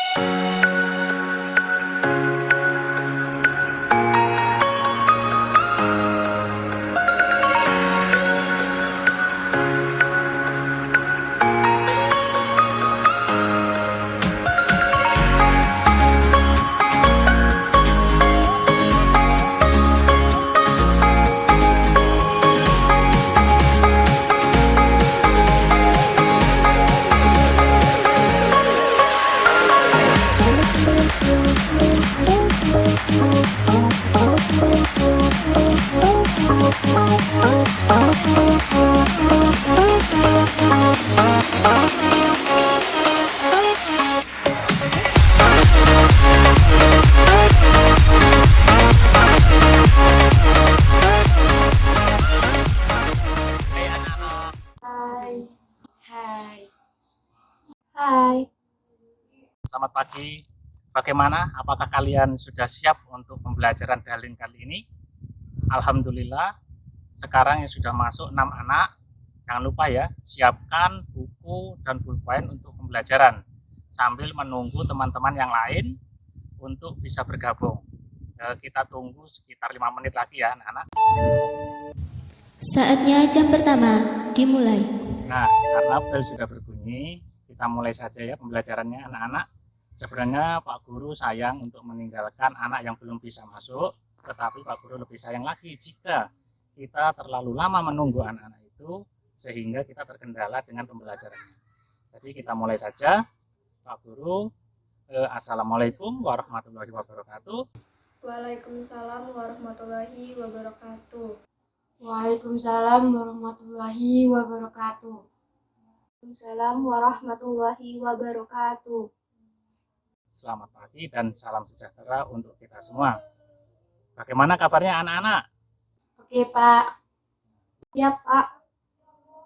Hai. Hai. Hai. Selamat pagi. Bagaimana? Apakah kalian sudah siap untuk pembelajaran daring kali ini? Alhamdulillah, sekarang yang sudah masuk 6 anak. Jangan lupa ya, siapkan buku dan pulpen untuk pembelajaran sambil menunggu teman-teman yang lain untuk bisa bergabung. Kita tunggu sekitar 5 menit lagi ya anak-anak. Saatnya jam pertama dimulai. Nah, karena bel sudah berbunyi, kita mulai saja ya pembelajarannya anak-anak. Sebenarnya Pak Guru sayang untuk meninggalkan anak yang belum bisa masuk, tetapi Pak Guru lebih sayang lagi jika kita terlalu lama menunggu anak-anak itu sehingga kita terkendala dengan pembelajarannya. Jadi kita mulai saja. Pak Guru, Assalamualaikum warahmatullahi wabarakatuh. Waalaikumsalam warahmatullahi wabarakatuh. Waalaikumsalam warahmatullahi wabarakatuh. Waalaikumsalam warahmatullahi wabarakatuh. Selamat pagi dan salam sejahtera untuk kita semua. Bagaimana kabarnya anak-anak? Oke, Pak. Ya, Pak.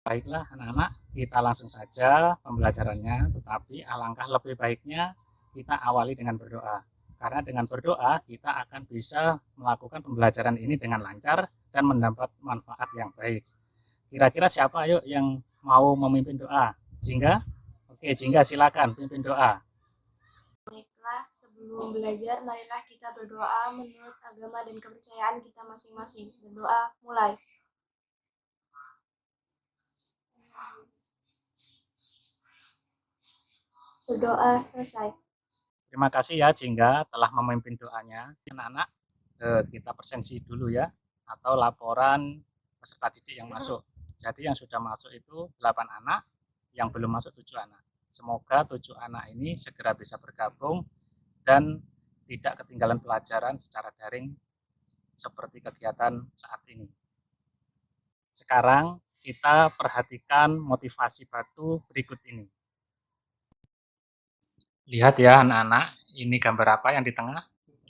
Baiklah anak-anak, kita langsung saja pembelajarannya, tetapi alangkah lebih baiknya kita awali dengan berdoa. Karena dengan berdoa kita akan bisa melakukan pembelajaran ini dengan lancar dan mendapat manfaat yang baik. Kira-kira siapa ayo yang mau memimpin doa? Jingga? Oke, Jingga silakan pimpin doa. Baiklah, sebelum belajar marilah kita berdoa menurut agama dan kepercayaan kita masing-masing. Berdoa mulai. Berdoa selesai. Terima kasih ya Jingga telah memimpin doanya. Anak-anak, kita presensi dulu ya, atau laporan peserta didik yang masuk. Jadi yang sudah masuk itu 8 anak, yang belum masuk 7 anak. Semoga 7 anak ini segera bisa bergabung dan tidak ketinggalan pelajaran secara daring seperti kegiatan saat ini. Sekarang kita perhatikan motivasi batu berikut ini. Lihat ya anak-anak, ini gambar apa yang di tengah?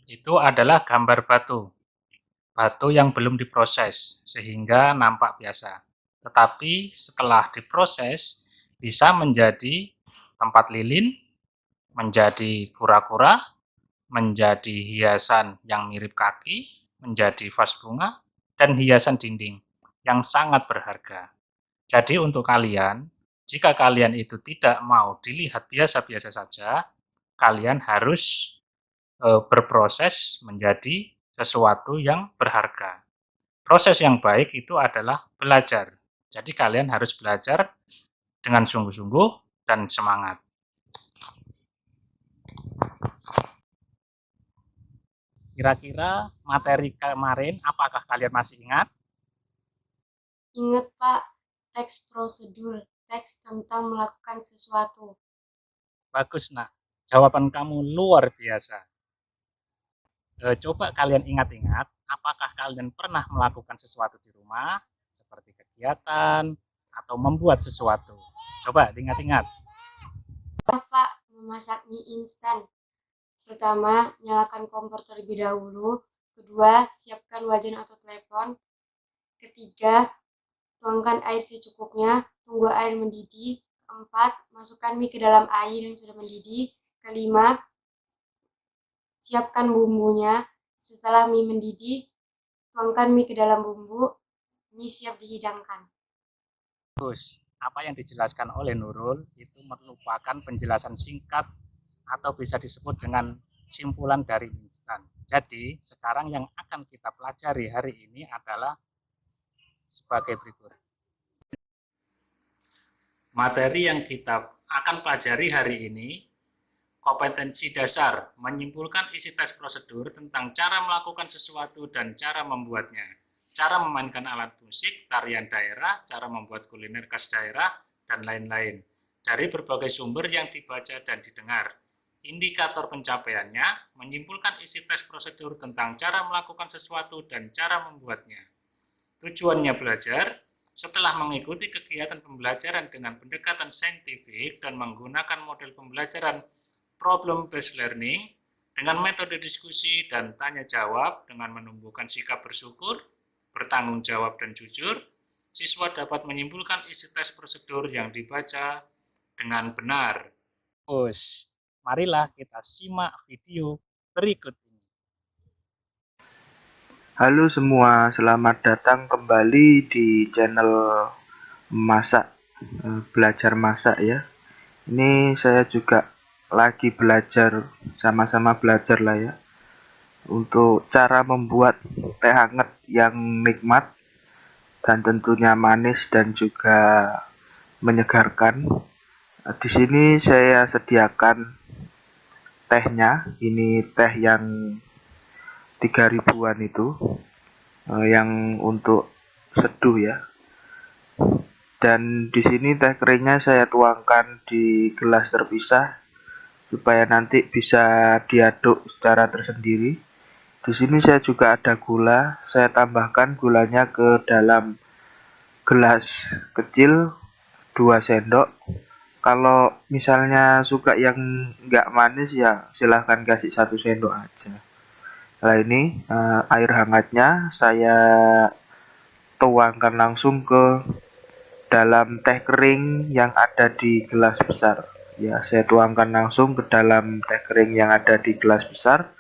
Itu adalah gambar batu. Batu yang belum diproses, sehingga nampak biasa. Tetapi setelah diproses, bisa menjadi tempat lilin, menjadi kura-kura, menjadi hiasan yang mirip kaki, menjadi vas bunga, dan hiasan dinding yang sangat berharga. Jadi untuk kalian, jika kalian itu tidak mau dilihat biasa-biasa saja, kalian harus berproses menjadi sesuatu yang berharga. Proses yang baik itu adalah belajar. Jadi kalian harus belajar dengan sungguh-sungguh dan semangat. Kira-kira materi kemarin apakah kalian masih ingat? Ingat, Pak, teks prosedur, teks tentang melakukan sesuatu. Bagus nak, jawaban kamu luar biasa. Coba kalian ingat-ingat, apakah kalian pernah melakukan sesuatu di rumah, seperti kegiatan, atau membuat sesuatu? Coba diingat-ingat. Pak, memasak mie instan. Pertama, nyalakan kompor terlebih dahulu. Kedua, siapkan wajan atau telepon. Ketiga, tuangkan air secukupnya, tunggu air mendidih. Keempat, masukkan mie ke dalam air yang sudah mendidih. Kelima, siapkan bumbunya. Setelah mie mendidih, tuangkan mie ke dalam bumbu. Mie siap dihidangkan. Terus, apa yang dijelaskan oleh Nurul itu merupakan penjelasan singkat atau bisa disebut dengan simpulan dari instan. Jadi, sekarang yang akan kita pelajari hari ini adalah sebagai berikut. Materi yang kita akan pelajari hari ini, kompetensi dasar, menyimpulkan isi tes prosedur tentang cara melakukan sesuatu dan cara membuatnya, cara memainkan alat musik, tarian daerah, cara membuat kuliner khas daerah, dan lain-lain, dari berbagai sumber yang dibaca dan didengar. Indikator pencapaiannya, menyimpulkan isi tes prosedur tentang cara melakukan sesuatu dan cara membuatnya. Tujuannya belajar, setelah mengikuti kegiatan pembelajaran dengan pendekatan saintifik dan menggunakan model pembelajaran problem-based learning dengan metode diskusi dan tanya jawab dengan menumbuhkan sikap bersyukur, bertanggung jawab dan jujur, siswa dapat menyimpulkan isi tes prosedur yang dibaca dengan benar. Marilah kita simak video berikut ini. Halo semua, selamat datang kembali di channel masak, belajar masak ya. Ini saya juga lagi belajar, sama-sama belajar lah ya, untuk cara membuat teh hangat yang nikmat dan tentunya manis dan juga menyegarkan. Di sini saya sediakan tehnya, ini teh yang 3.000-an itu, yang untuk seduh ya. Dan di sini teh keringnya saya tuangkan di gelas terpisah supaya nanti bisa diaduk secara tersendiri. Di sini saya juga ada gula, saya tambahkan gulanya ke dalam gelas kecil 2 sendok. Kalau misalnya suka yang nggak manis ya silahkan kasih 1 sendok aja. Nah ini air hangatnya saya tuangkan langsung ke dalam teh kering yang ada di gelas besar. Ya, saya tuangkan langsung ke dalam teh kering yang ada di gelas besar,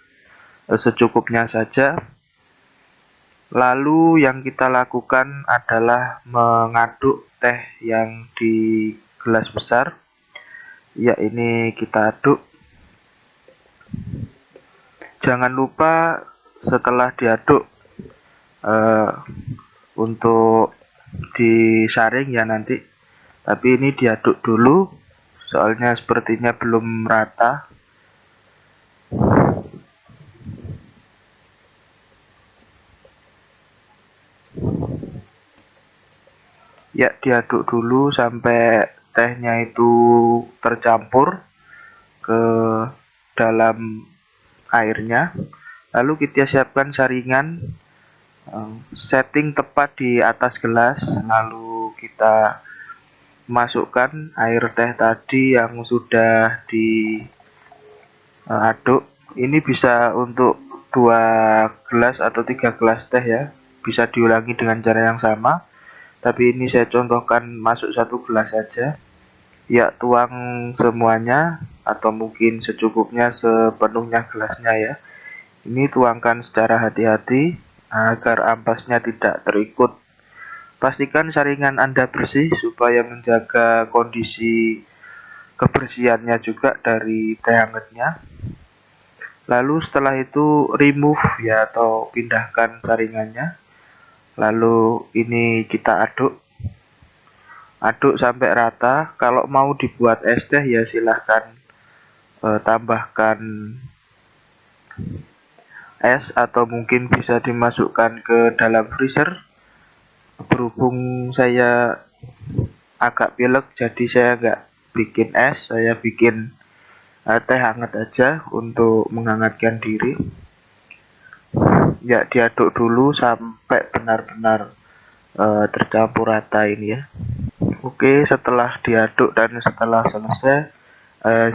secukupnya saja. Lalu yang kita lakukan adalah mengaduk teh yang di gelas besar. Ya, ini kita aduk. Jangan lupa setelah diaduk untuk disaring ya nanti. Tapi ini diaduk dulu, soalnya sepertinya belum rata. Ya, diaduk dulu sampai tehnya itu tercampur ke dalam airnya. Lalu kita siapkan saringan, setting tepat di atas gelas. Lalu kita masukkan air teh tadi yang sudah diaduk. Ini bisa untuk 2 gelas atau 3 gelas teh ya. Bisa diulangi dengan cara yang sama. Tapi ini saya contohkan masuk 1 gelas saja. Ya, tuang semuanya atau mungkin secukupnya sepenuhnya gelasnya ya. Ini tuangkan secara hati-hati agar ampasnya tidak terikut. Pastikan saringan Anda bersih supaya menjaga kondisi kebersihannya juga dari teh hangatnya. Lalu setelah itu remove ya atau pindahkan saringannya. Lalu ini kita aduk sampai rata. Kalau mau dibuat es teh ya silahkan tambahkan es atau mungkin bisa dimasukkan ke dalam freezer. Berhubung saya agak pilek jadi saya nggak bikin es, saya bikin teh hangat aja untuk menghangatkan diri. Ya, diaduk dulu sampai benar-benar tercampur rata ini ya. Oke, setelah diaduk dan setelah selesai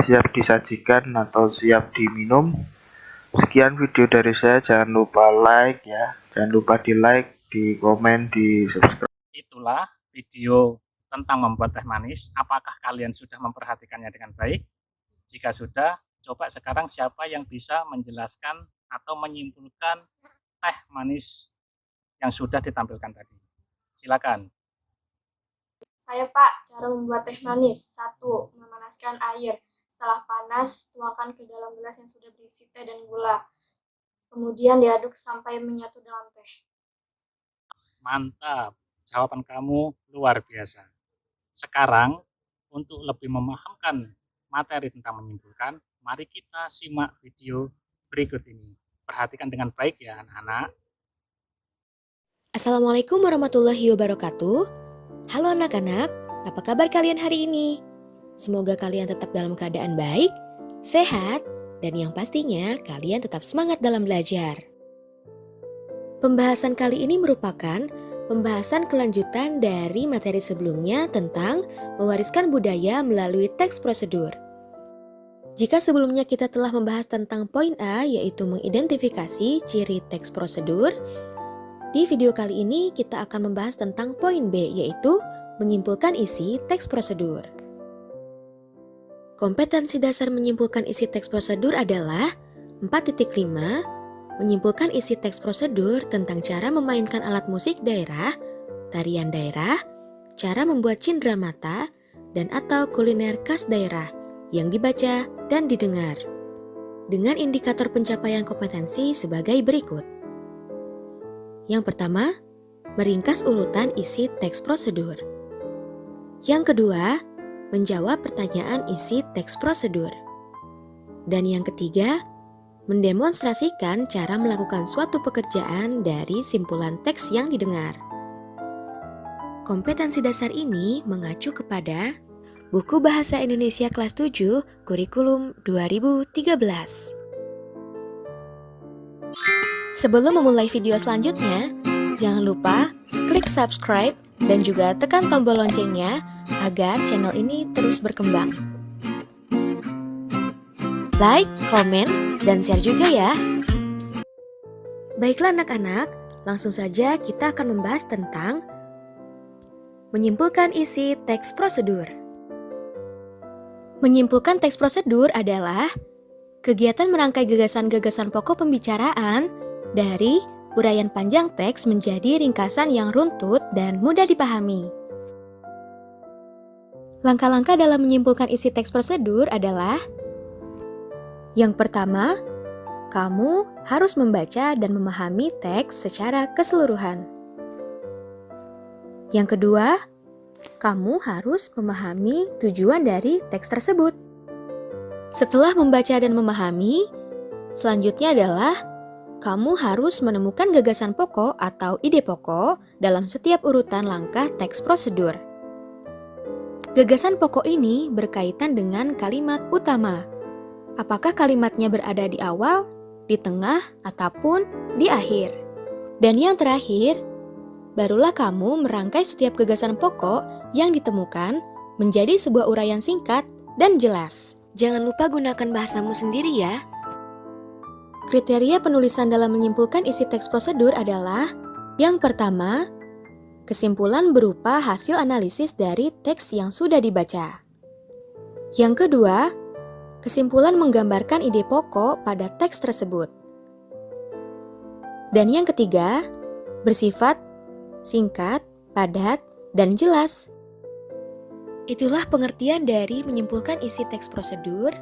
siap disajikan atau siap diminum. Sekian video dari saya, jangan lupa like ya, jangan lupa di like, di komen, di subscribe. Itulah video tentang membuat teh manis. Apakah kalian sudah memperhatikannya dengan baik? Jika sudah, coba sekarang siapa yang bisa menjelaskan atau menyimpulkan teh manis yang sudah ditampilkan tadi? Silakan. Saya Pak, cara membuat teh manis. 1. Memanaskan air. Setelah panas, tuangkan ke dalam gelas yang sudah berisi teh dan gula. Kemudian diaduk sampai menyatu dengan teh. Mantap, jawaban kamu luar biasa. Sekarang, untuk lebih memahamkan materi tentang menyimpulkan, mari kita simak video berikut ini. Perhatikan dengan baik ya anak-anak. Assalamualaikum warahmatullahi wabarakatuh. Halo anak-anak, apa kabar kalian hari ini? Semoga kalian tetap dalam keadaan baik, sehat, dan yang pastinya kalian tetap semangat dalam belajar. Pembahasan kali ini merupakan pembahasan kelanjutan dari materi sebelumnya tentang mewariskan budaya melalui teks prosedur. Jika sebelumnya kita telah membahas tentang poin A, yaitu mengidentifikasi ciri teks prosedur, di video kali ini kita akan membahas tentang poin B, yaitu menyimpulkan isi teks prosedur. Kompetensi dasar menyimpulkan isi teks prosedur adalah 4.5, menyimpulkan isi teks prosedur tentang cara memainkan alat musik daerah, tarian daerah, cara membuat cindera mata, dan atau kuliner khas daerah yang dibaca dan didengar. Dengan indikator pencapaian kompetensi sebagai berikut. Yang pertama, meringkas urutan isi teks prosedur. Yang kedua, menjawab pertanyaan isi teks prosedur. Dan yang ketiga, mendemonstrasikan cara melakukan suatu pekerjaan dari simpulan teks yang didengar. Kompetensi dasar ini mengacu kepada Buku Bahasa Indonesia kelas 7, Kurikulum 2013. Sebelum memulai video selanjutnya, jangan lupa klik subscribe dan juga tekan tombol loncengnya agar channel ini terus berkembang. Like, komen, dan share juga ya. Baiklah anak-anak, langsung saja kita akan membahas tentang menyimpulkan isi teks prosedur. Menyimpulkan teks prosedur adalah kegiatan merangkai gagasan-gagasan pokok pembicaraan dari uraian panjang teks menjadi ringkasan yang runtut dan mudah dipahami. Langkah-langkah dalam menyimpulkan isi teks prosedur adalah: yang pertama, kamu harus membaca dan memahami teks secara keseluruhan. Yang kedua, kamu harus memahami tujuan dari teks tersebut. Setelah membaca dan memahami, selanjutnya adalah kamu harus menemukan gagasan pokok atau ide pokok dalam setiap urutan langkah teks prosedur. Gagasan pokok ini berkaitan dengan kalimat utama. Apakah kalimatnya berada di awal, di tengah, ataupun di akhir. Dan yang terakhir, barulah kamu merangkai setiap gagasan pokok yang ditemukan menjadi sebuah uraian singkat dan jelas. Jangan lupa gunakan bahasamu sendiri ya. Kriteria penulisan dalam menyimpulkan isi teks prosedur adalah: yang pertama, kesimpulan berupa hasil analisis dari teks yang sudah dibaca. Yang kedua, kesimpulan menggambarkan ide pokok pada teks tersebut. Dan yang ketiga, bersifat singkat, padat, dan jelas. Itulah pengertian dari menyimpulkan isi teks prosedur,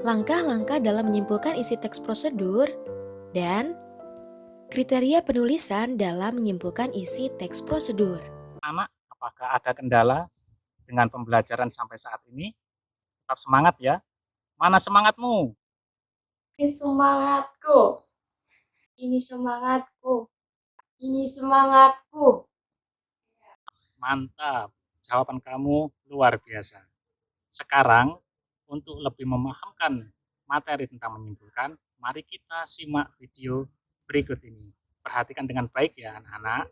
langkah-langkah dalam menyimpulkan isi teks prosedur, dan kriteria penulisan dalam menyimpulkan isi teks prosedur. Anak, apakah ada kendala dengan pembelajaran sampai saat ini? Tetap semangat ya. Mana semangatmu? Ini semangatku. Ini semangatku. Ini semangatku. Mantap, jawaban kamu luar biasa. Sekarang, untuk lebih memahamkan materi tentang menyimpulkan, mari kita simak video berikut ini. Perhatikan dengan baik ya anak-anak.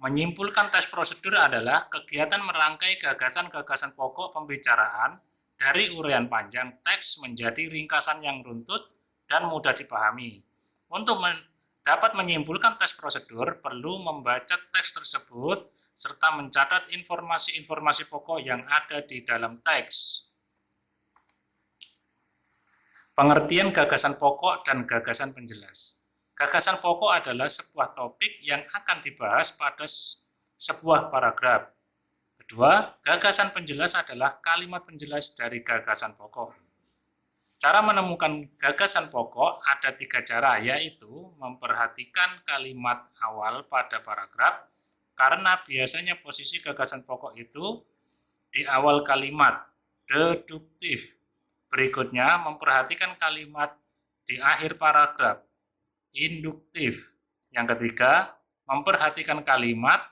Menyimpulkan teks prosedur adalah kegiatan merangkai gagasan-gagasan pokok pembicaraan dari uraian panjang teks menjadi ringkasan yang runtut dan mudah dipahami. Untuk dapat menyimpulkan teks prosedur, perlu membaca teks tersebut serta mencatat informasi-informasi pokok yang ada di dalam teks. Pengertian gagasan pokok dan gagasan penjelas. Gagasan pokok adalah sebuah topik yang akan dibahas pada sebuah paragraf. Kedua, gagasan penjelas adalah kalimat penjelas dari gagasan pokok. Cara menemukan gagasan pokok ada 3 cara, yaitu memperhatikan kalimat awal pada paragraf, karena biasanya posisi gagasan pokok itu di awal kalimat, deduktif. Berikutnya, memperhatikan kalimat di akhir paragraf, induktif. Yang ketiga, memperhatikan kalimat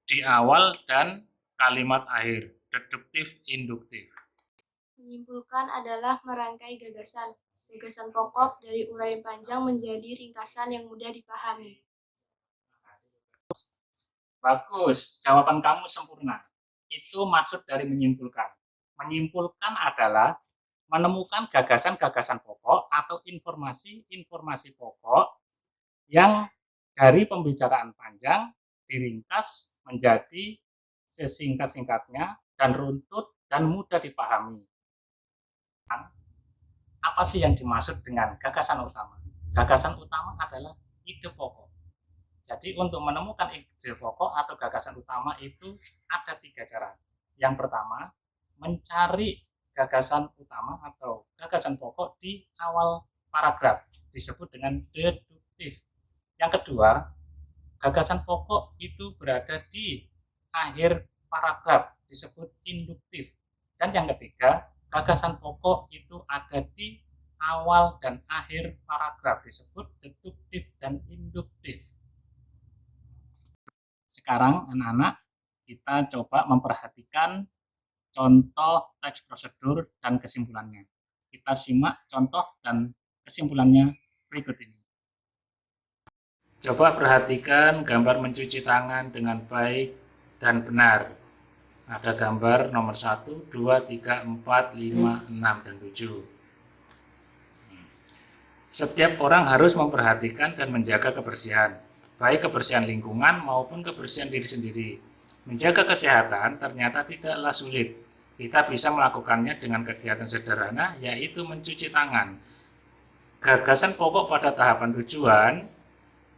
di awal dan kalimat akhir, deduktif, induktif. Menyimpulkan adalah merangkai gagasan. Gagasan pokok dari uraian panjang menjadi ringkasan yang mudah dipahami. Bagus, jawaban kamu sempurna. Itu maksud dari menyimpulkan. Menyimpulkan adalah menemukan gagasan-gagasan pokok atau informasi-informasi pokok yang dari pembicaraan panjang diringkas menjadi sesingkat-singkatnya dan runtut dan mudah dipahami. Apa sih yang dimaksud dengan gagasan utama? Gagasan utama adalah ide pokok. Jadi untuk menemukan ide pokok atau gagasan utama itu ada 3 cara. Yang pertama, mencari gagasan utama atau gagasan pokok di awal paragraf, disebut dengan deduktif. Yang kedua, gagasan pokok itu berada di akhir paragraf, disebut induktif. Dan yang ketiga, gagasan pokok itu ada di awal dan akhir paragraf, disebut deduktif dan induktif. Sekarang anak-anak, kita coba memperhatikan contoh teks prosedur dan kesimpulannya. Kita simak contoh dan kesimpulannya berikut ini. Coba perhatikan gambar mencuci tangan dengan baik dan benar. Ada gambar nomor 1, 2, 3, 4, 5, 6, dan 7. Setiap orang harus memperhatikan dan menjaga kebersihan, baik kebersihan lingkungan maupun kebersihan diri sendiri. Menjaga kesehatan ternyata tidaklah sulit. Kita bisa melakukannya dengan kegiatan sederhana, yaitu mencuci tangan. Gagasan pokok pada tahapan tujuan,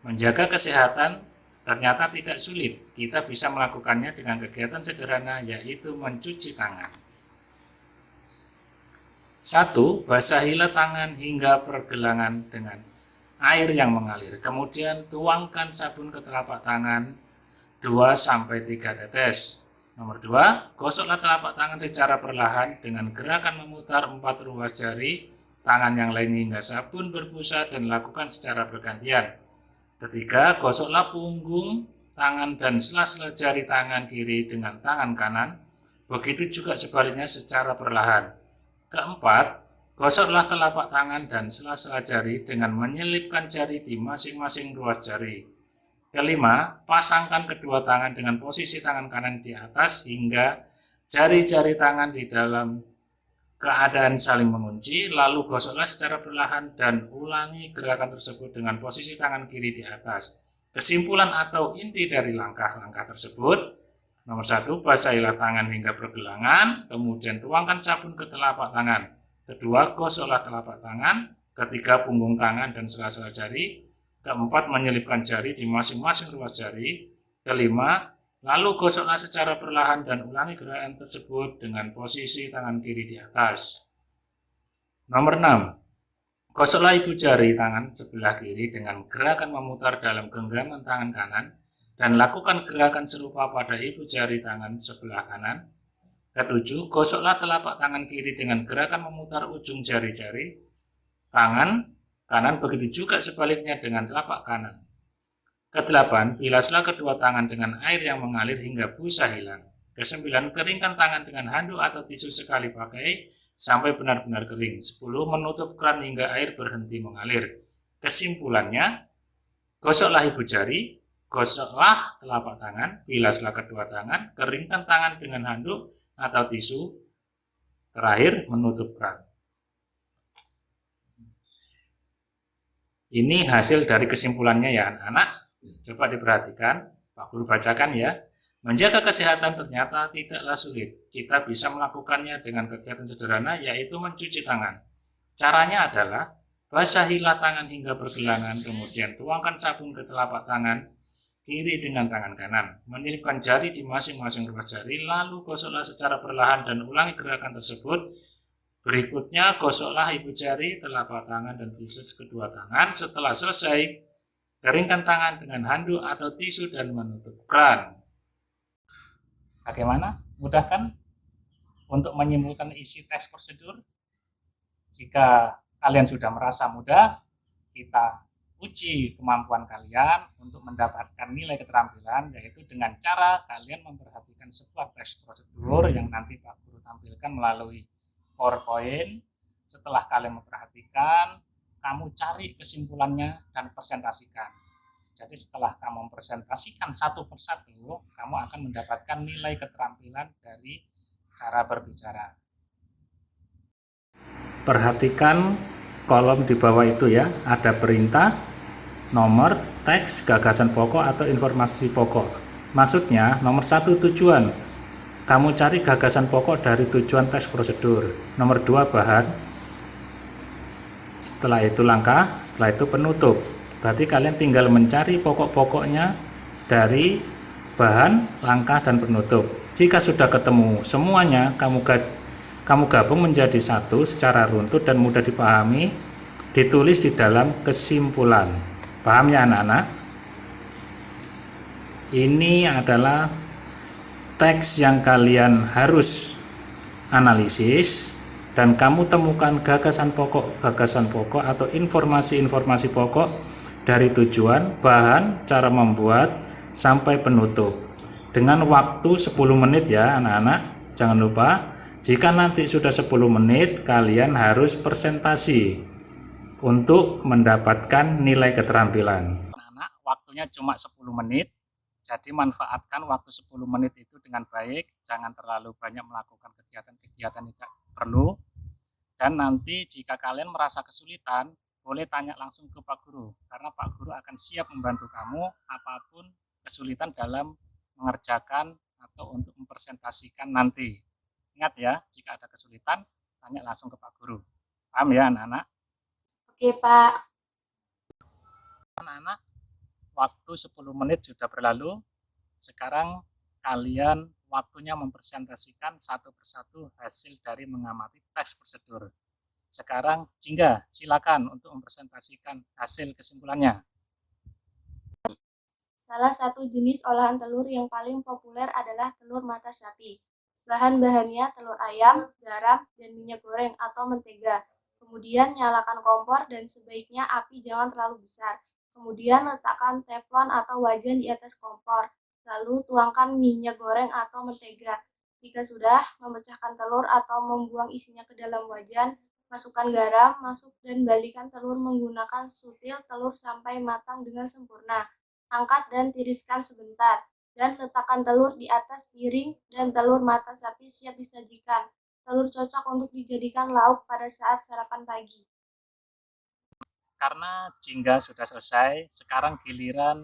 menjaga kesehatan ternyata tidak sulit. Kita bisa melakukannya dengan kegiatan sederhana, yaitu mencuci tangan. 1. Basahilah tangan hingga pergelangan dengan air yang mengalir. Kemudian tuangkan sabun ke telapak tangan 2-3 tetes. Nomor 2. Gosoklah telapak tangan secara perlahan dengan gerakan memutar 4 ruas jari tangan yang lain hingga sabun berbusa dan lakukan secara bergantian. Ketiga, gosoklah punggung tangan dan sela-sela jari tangan kiri dengan tangan kanan. Begitu juga sebaliknya secara perlahan. Keempat, gosoklah telapak tangan dan sela-sela jari dengan menyelipkan jari di masing-masing ruas jari. Kelima, pasangkan kedua tangan dengan posisi tangan kanan di atas hingga jari-jari tangan di dalam keadaan saling mengunci, lalu gosoklah secara perlahan dan ulangi gerakan tersebut dengan posisi tangan kiri di atas. Kesimpulan atau inti dari langkah-langkah tersebut, nomor 1, basahilah tangan hingga pergelangan, kemudian tuangkan sabun ke telapak tangan. Kedua, gosoklah telapak tangan. Ketiga, punggung tangan dan sela-sela jari. Keempat, menyelipkan jari di masing-masing ruas jari. Kelima, lalu gosoklah secara perlahan dan ulangi gerakan tersebut dengan posisi tangan kiri di atas. Nomor 6. Gosoklah ibu jari tangan sebelah kiri dengan gerakan memutar dalam genggaman tangan kanan dan lakukan gerakan serupa pada ibu jari tangan sebelah kanan. Ketujuh, gosoklah telapak tangan kiri dengan gerakan memutar ujung jari-jari tangan kanan, begitu juga sebaliknya dengan telapak kanan. Kedelapan, bilaslah kedua tangan dengan air yang mengalir hingga busa hilang. Kesembilan, keringkan tangan dengan handuk atau tisu sekali pakai sampai benar-benar kering. 10, menutup keran hingga air berhenti mengalir. Kesimpulannya, gosoklah ibu jari, gosoklah telapak tangan, bilaslah kedua tangan, keringkan tangan dengan handuk atau tisu, terakhir menutup keran. Ini hasil dari kesimpulannya ya anak-anak. Coba diperhatikan, Pak Guru bacakan ya. Menjaga kesehatan ternyata tidaklah sulit. Kita bisa melakukannya dengan kegiatan sederhana, yaitu mencuci tangan. Caranya adalah basahilah tangan hingga pergelangan, kemudian tuangkan sabun ke telapak tangan. kiri dengan tangan kanan. Menyelipkan jari di masing-masing ruas jari, lalu gosoklah secara perlahan dan ulangi gerakan tersebut. Berikutnya, gosoklah ibu jari, telapak tangan, dan biceps kedua tangan. Setelah selesai, keringkan tangan dengan handuk atau tisu dan menutup keran. Bagaimana? Mudah kan untuk menyimpulkan isi teks prosedur? Jika kalian sudah merasa mudah, kita uji kemampuan kalian untuk mendapatkan nilai keterampilan, yaitu dengan cara kalian memperhatikan sebuah teks prosedur yang nanti Pak Guru tampilkan melalui PowerPoint. Setelah kalian memperhatikan, kamu cari kesimpulannya dan presentasikan. Jadi setelah kamu mempresentasikan satu persatu, kamu akan mendapatkan nilai keterampilan dari cara berbicara. Perhatikan kolom di bawah itu ya, ada perintah, nomor, teks, gagasan pokok atau informasi pokok. Maksudnya nomor 1 tujuan. Kamu cari gagasan pokok dari tujuan teks prosedur. Nomor 2 bahan. Setelah itu langkah, setelah itu penutup. Berarti kalian tinggal mencari pokok-pokoknya dari bahan, langkah, dan penutup. Jika sudah ketemu semuanya, kamu gabung menjadi satu secara runtut dan mudah dipahami, ditulis di dalam kesimpulan. Paham ya anak-anak? Ini adalah teks yang kalian harus analisis dan kamu temukan gagasan pokok atau informasi-informasi pokok dari tujuan, bahan, cara membuat, sampai penutup. Dengan waktu 10 menit ya anak-anak. Jangan lupa, jika nanti sudah 10 menit, kalian harus presentasi untuk mendapatkan nilai keterampilan. Anak-anak, waktunya cuma 10 menit, jadi manfaatkan waktu 10 menit itu dengan baik, jangan terlalu banyak melakukan kegiatan-kegiatan yang tidak perlu, dan nanti jika kalian merasa kesulitan, boleh tanya langsung ke Pak Guru, karena Pak Guru akan siap membantu kamu apapun kesulitan dalam mengerjakan atau untuk mempresentasikan nanti. Ingat ya, jika ada kesulitan, tanya langsung ke Pak Guru. Paham ya anak-anak? Oke, Pak. Anak-anak, waktu 10 menit sudah berlalu. Sekarang kalian waktunya mempresentasikan satu persatu hasil dari mengamati teks prosedur. Sekarang Jingga, silakan untuk mempresentasikan hasil kesimpulannya. Salah satu jenis olahan telur yang paling populer adalah telur mata sapi. Bahan-bahannya telur ayam, garam, dan minyak goreng atau mentega. Kemudian nyalakan kompor dan sebaiknya api jangan terlalu besar. Kemudian letakkan teflon atau wajan di atas kompor. Lalu tuangkan minyak goreng atau mentega. Jika sudah, memecahkan telur atau membuang isinya ke dalam wajan, masukkan garam, dan balikan telur menggunakan sutil telur sampai matang dengan sempurna. Angkat dan tiriskan sebentar, dan letakkan telur di atas piring dan telur mata sapi siap disajikan. Telur cocok untuk dijadikan lauk pada saat sarapan pagi. Karena Jingga sudah selesai, sekarang giliran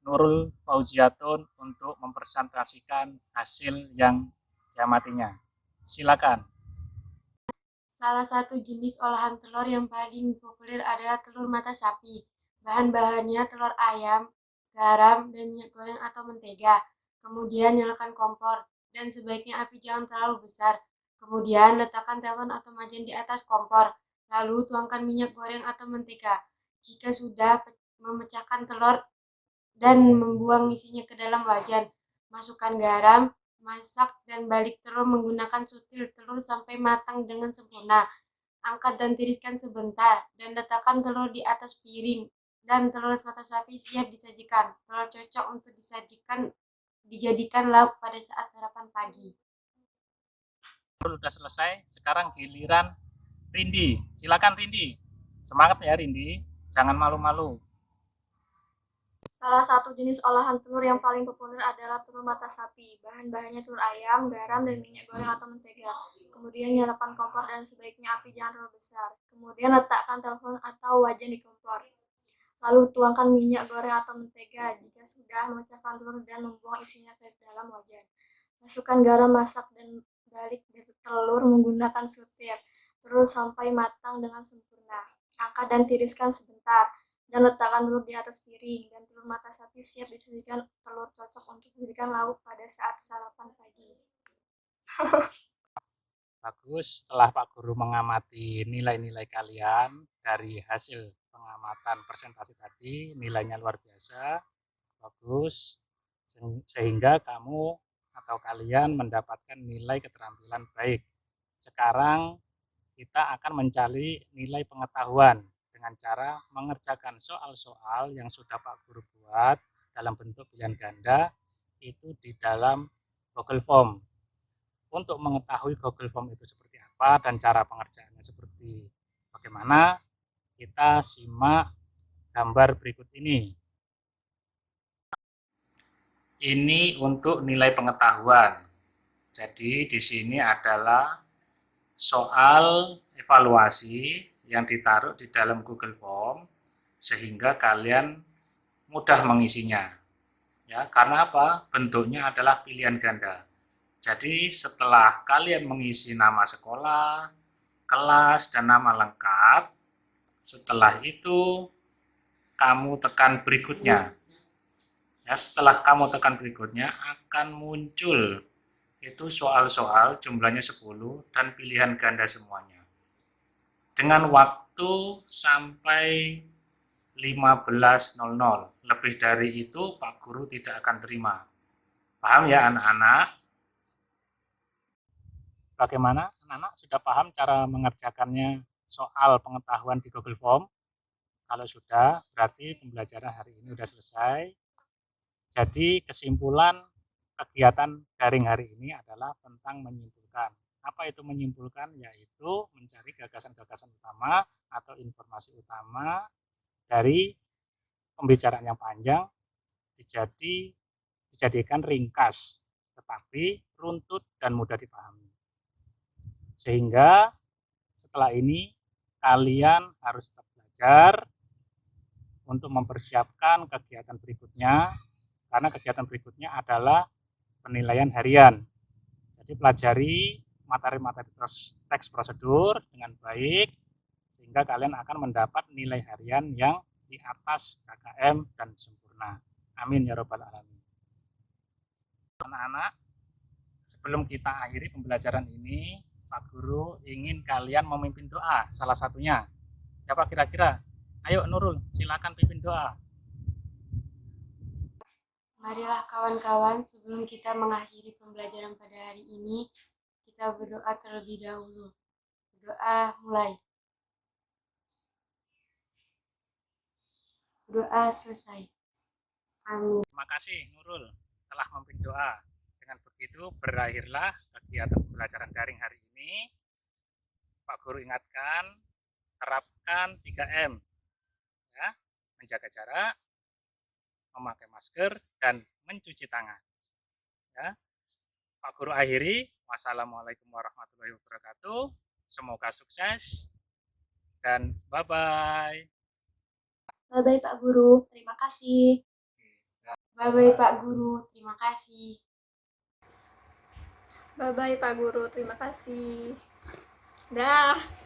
Nurul Fauziatun untuk mempresentasikan hasil yang diamatinya. Silakan. Salah satu jenis olahan telur yang paling populer adalah telur mata sapi. Bahan-bahannya telur ayam, garam, dan minyak goreng atau mentega. Kemudian nyalakan kompor, dan sebaiknya api jangan terlalu besar. Kemudian letakkan teflon atau wajan di atas kompor. Lalu tuangkan minyak goreng atau mentega. Jika sudah, memecahkan telur dan membuang isinya ke dalam wajan. Masukkan garam, masak dan balik telur menggunakan sutil telur sampai matang dengan sempurna. Angkat dan tiriskan sebentar dan letakkan telur di atas piring dan telur mata sapi siap disajikan. Telur cocok untuk dijadikan lauk pada saat sarapan pagi. Sudah selesai, sekarang giliran Rindi. Silakan Rindi. Semangat ya Rindi, jangan malu-malu. Salah satu jenis olahan telur yang paling populer adalah telur mata sapi. Bahan-bahannya telur ayam, garam, dan minyak goreng atau mentega. Kemudian nyalakan kompor dan sebaiknya api jangan terlalu besar. Kemudian letakkan teflon atau wajan di kompor. Lalu tuangkan minyak goreng atau mentega. Jika sudah, memecahkan telur dan membuang isinya ke dalam wajan. Masukkan garam, masak dan balik telur menggunakan sutir. Terus sampai matang dengan sempurna. Angkat dan tiriskan sebentar. dan letakkan telur di atas piring, dan telur mata sapi siap disajikan. Telur cocok untuk dijadikan lauk pada saat sarapan pagi. Bagus, setelah Pak Guru mengamati nilai-nilai kalian dari hasil pengamatan presentasi tadi, nilainya luar biasa, bagus, sehingga kamu atau kalian mendapatkan nilai keterampilan baik. Sekarang kita akan mencari nilai pengetahuan dengan cara mengerjakan soal-soal yang sudah Pak Guru buat dalam bentuk pilihan ganda itu di dalam Google Form. Untuk mengetahui Google Form itu seperti apa dan cara pengerjaannya seperti bagaimana, kita simak gambar berikut ini. Ini untuk nilai pengetahuan. Jadi di sini adalah soal evaluasi yang ditaruh di dalam Google Form sehingga kalian mudah mengisinya. Ya, karena apa? Bentuknya adalah pilihan ganda. Jadi setelah kalian mengisi nama sekolah, kelas, dan nama lengkap, setelah itu kamu tekan berikutnya. Ya, setelah kamu tekan berikutnya akan muncul itu soal-soal jumlahnya 10 dan pilihan ganda semuanya. Dengan waktu sampai 15.00. Lebih dari itu Pak Guru tidak akan terima. Paham ya anak-anak? Bagaimana anak-anak sudah paham cara mengerjakannya soal pengetahuan di Google Form? Kalau sudah, berarti pembelajaran hari ini sudah selesai. Jadi kesimpulan kegiatan daring hari ini adalah tentang menyimpulkan. Apa itu menyimpulkan? Yaitu mencari gagasan-gagasan utama atau informasi utama dari pembicaraan yang panjang dijadikan ringkas, tetapi runtut dan mudah dipahami. Sehingga setelah ini kalian harus tetap belajar untuk mempersiapkan kegiatan berikutnya, karena kegiatan berikutnya adalah penilaian harian. Jadi pelajari materi-materi teks prosedur dengan baik, sehingga kalian akan mendapat nilai harian yang di atas KKM dan sempurna. Amin ya robbal alamin. Anak-anak, sebelum kita akhiri pembelajaran ini, Pak Guru ingin kalian memimpin doa salah satunya. Siapa kira-kira? Ayo Nurul, silakan pimpin doa. Marilah kawan-kawan, sebelum kita mengakhiri pembelajaran pada hari ini, kita berdoa terlebih dahulu. Berdoa mulai. Berdoa selesai. Amin. Terima kasih Nurul telah memimpin doa. Dengan begitu berakhirlah kegiatan pembelajaran daring hari ini. Pak Guru ingatkan, terapkan 3M. Ya, menjaga jarak, memakai masker, dan mencuci tangan. Ya. Pak Guru akhiri. Wassalamualaikum warahmatullahi wabarakatuh. Semoga sukses dan bye-bye. Bye-bye Pak Guru, terima kasih. Bye-bye Pak Guru, terima kasih. Bye-bye Pak Guru, terima kasih. Dah.